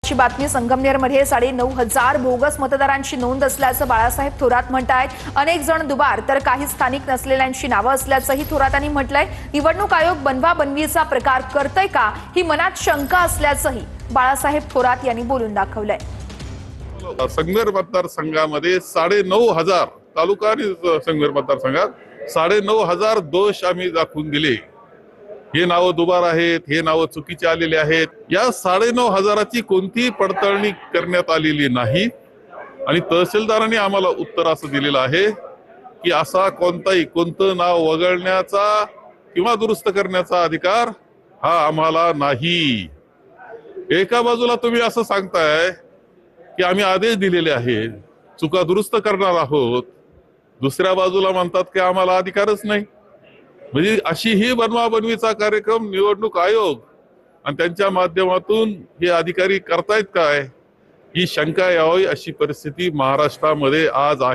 ची बातमी संगमनेरमध्ये 9,500 बोगस मतदारांची नोंद असल्याचं बाळासाहेब थोरात म्हणतायत। अनेक जण दुबार तर काही स्थानिक नसलेल्यांची नावं असल्याचंही थोरातांनी म्हटलंय। निवडणूक आयोग बनवा-बनवीचा प्रकार करतय का ही मनात शंका असल्याचंही बाळासाहेब थोरात यांनी बोलून दाखवलंय। संगमेर मतदारसंघामध्ये 9,500 तालुका आणि संगमेर मतदारसंघात 9,500 दोष आम्ही दाखवून दिले। हे नाव दुबार आहेत, हे नाव चुकीचे आलेले आहेत। या 9,500ची कोणतीही पडताळणी करण्यात आलेली नाही आणि तहसीलदारांनी आम्हाला उत्तर असं दिलेलं आहे की असा कोणतं नाव वगळण्याचा किंवा दुरुस्त करण्याचा अधिकार हा आम्हाला नाही। एका बाजूला तुम्ही असं सांगताय की आम्ही आदेश दिलेले आहेत, चुका दुरुस्त करणार आहोत, दुसऱ्या बाजूला म्हणतात की आम्हाला अधिकारच नाही। म्हणजे अशी ही बनवा-बनवीचा कार्यक्रम निवडणूक आयोग आणि त्यांच्या माध्यमातून हे अधिकारी करतायत काय, ही शंका यावी अशी परिस्थिती महाराष्ट्रामध्ये आज आहे।